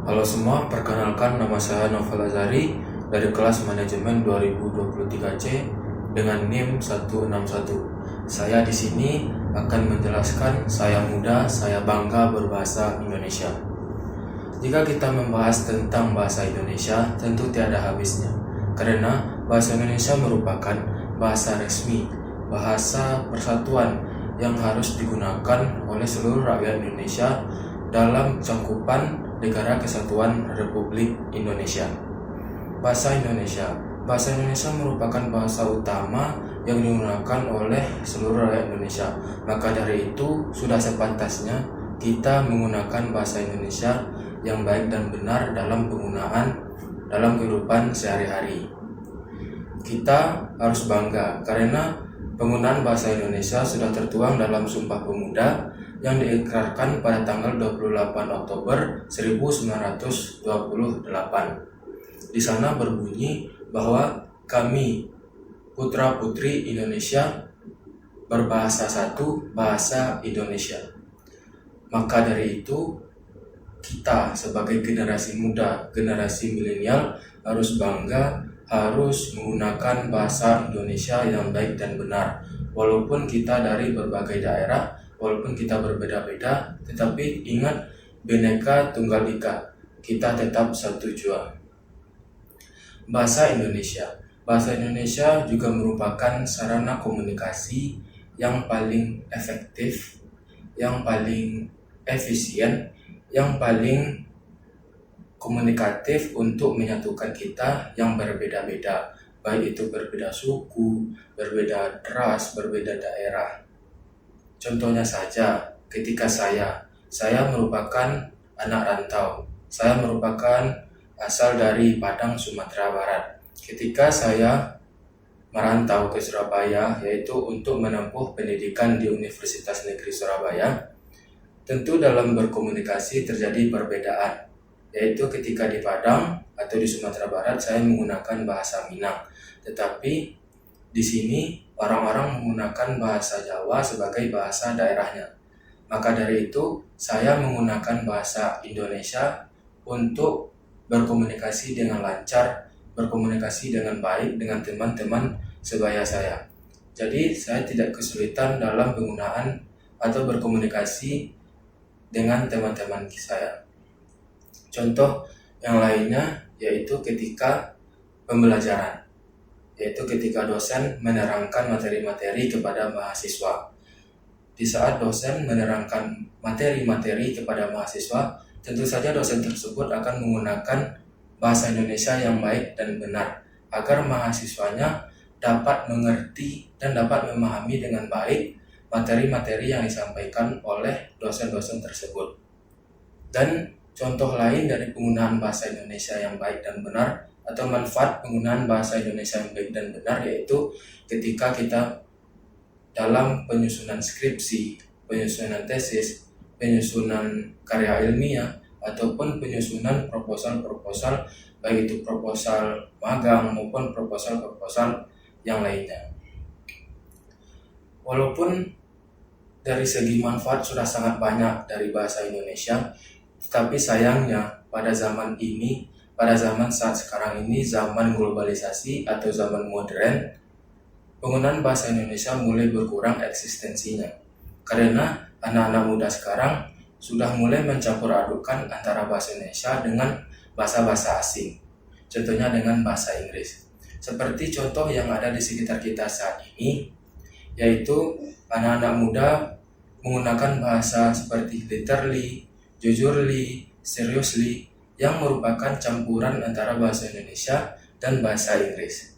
Halo semua, perkenalkan nama saya Novel Azari dari kelas manajemen 2023C dengan NIM 161. Saya di sini akan menjelaskan saya muda, saya bangga berbahasa Indonesia. Jika kita membahas tentang bahasa Indonesia, tentu tiada habisnya. Karena bahasa Indonesia merupakan bahasa resmi, bahasa persatuan yang harus digunakan oleh seluruh rakyat Indonesia dalam cakupan Negara Kesatuan Republik Indonesia. Bahasa Indonesia merupakan bahasa utama yang digunakan oleh seluruh rakyat Indonesia. Maka dari itu, sudah sepantasnya kita menggunakan bahasa Indonesia yang baik dan benar dalam penggunaan dalam kehidupan sehari-hari. Kita harus bangga karena penggunaan bahasa Indonesia sudah tertuang dalam Sumpah Pemuda yang diikrarkan pada tanggal 28 Oktober 1928. Di sana berbunyi bahwa kami putra-putri Indonesia berbahasa satu, bahasa Indonesia. Maka dari itu, kita sebagai generasi muda, generasi milenial harus bangga, harus menggunakan bahasa Indonesia yang baik dan benar. Walaupun kita dari berbagai daerah, walaupun kita berbeda-beda, tetapi ingat Bhinneka Tunggal Ika, kita tetap satu jua. Bahasa Indonesia juga merupakan sarana komunikasi yang paling efektif, yang paling efisien, yang paling komunikatif untuk menyatukan kita yang berbeda-beda, baik itu berbeda suku, berbeda ras, berbeda daerah. Contohnya saja, ketika saya merupakan anak rantau. Saya merupakan asal dari Padang, Sumatera Barat. Ketika saya merantau ke Surabaya, yaitu untuk menempuh pendidikan di Universitas Negeri Surabaya, tentu dalam berkomunikasi terjadi perbedaan. Yaitu ketika di Padang atau di Sumatera Barat, saya menggunakan bahasa Minang. Tetapi di sini orang-orang menggunakan bahasa Jawa sebagai bahasa daerahnya. Maka dari itu, saya menggunakan bahasa Indonesia untuk berkomunikasi dengan lancar, berkomunikasi dengan baik dengan teman-teman sebaya saya. Jadi, saya tidak kesulitan dalam penggunaan atau berkomunikasi dengan teman-teman saya. Contoh yang lainnya yaitu ketika pembelajaran, yaitu ketika dosen menerangkan materi-materi kepada mahasiswa. Di saat dosen menerangkan materi-materi kepada mahasiswa, tentu saja dosen tersebut akan menggunakan bahasa Indonesia yang baik dan benar, agar mahasiswanya dapat mengerti dan dapat memahami dengan baik materi-materi yang disampaikan oleh dosen-dosen tersebut. Dan contoh lain dari penggunaan bahasa Indonesia yang baik dan benar atau manfaat penggunaan bahasa Indonesia yang baik dan benar yaitu ketika kita dalam penyusunan skripsi, penyusunan tesis, penyusunan karya ilmiah, ataupun penyusunan proposal-proposal, baik itu proposal magang maupun proposal-proposal yang lainnya. Walaupun dari segi manfaat sudah sangat banyak dari bahasa Indonesia, tetapi sayangnya pada zaman saat sekarang ini, zaman globalisasi atau zaman modern, penggunaan bahasa Indonesia mulai berkurang eksistensinya. Karena anak-anak muda sekarang sudah mulai mencampur adukan antara bahasa Indonesia dengan bahasa-bahasa asing. Contohnya dengan bahasa Inggris. Seperti contoh yang ada di sekitar kita saat ini, yaitu anak-anak muda menggunakan bahasa seperti literally, jujurly, seriously, yang merupakan campuran antara bahasa Indonesia dan bahasa Inggris.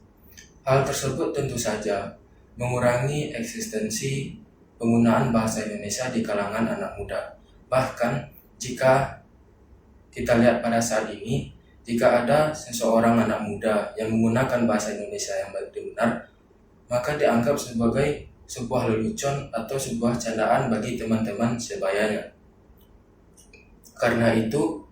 Hal tersebut tentu saja mengurangi eksistensi penggunaan bahasa Indonesia di kalangan anak muda. Bahkan jika kita lihat pada saat ini, jika ada seseorang anak muda yang menggunakan bahasa Indonesia yang baik dan benar, maka dianggap sebagai sebuah lelucon atau sebuah candaan bagi teman-teman sebayanya. Karena itu,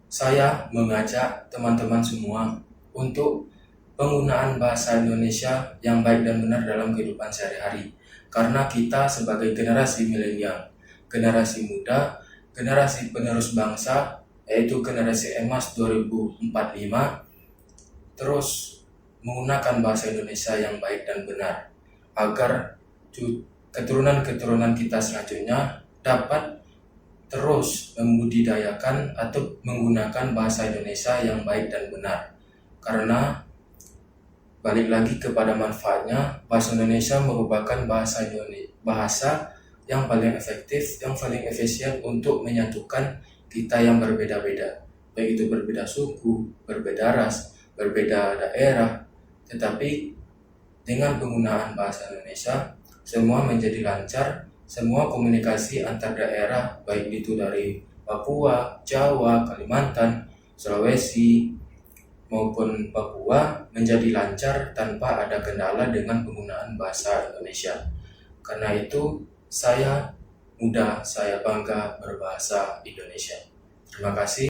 saya mengajak teman-teman semua untuk penggunaan bahasa Indonesia yang baik dan benar dalam kehidupan sehari-hari. Karena kita sebagai generasi milenial, generasi muda, generasi penerus bangsa yaitu generasi emas 2045, terus menggunakan bahasa Indonesia yang baik dan benar, agar keturunan-keturunan kita selanjutnya dapat terus membudidayakan atau menggunakan bahasa Indonesia yang baik dan benar. Karena balik lagi kepada manfaatnya, bahasa Indonesia merupakan bahasa yang paling efektif, yang paling efisien untuk menyatukan kita yang berbeda-beda, baik itu berbeda suku, berbeda ras, berbeda daerah. Tetapi dengan penggunaan bahasa Indonesia, semua menjadi lancar. Semua komunikasi antar daerah, baik itu dari Papua, Jawa, Kalimantan, Sulawesi, maupun Papua, menjadi lancar tanpa ada kendala dengan penggunaan bahasa Indonesia. Karena itu, saya bangga berbahasa Indonesia. Terima kasih.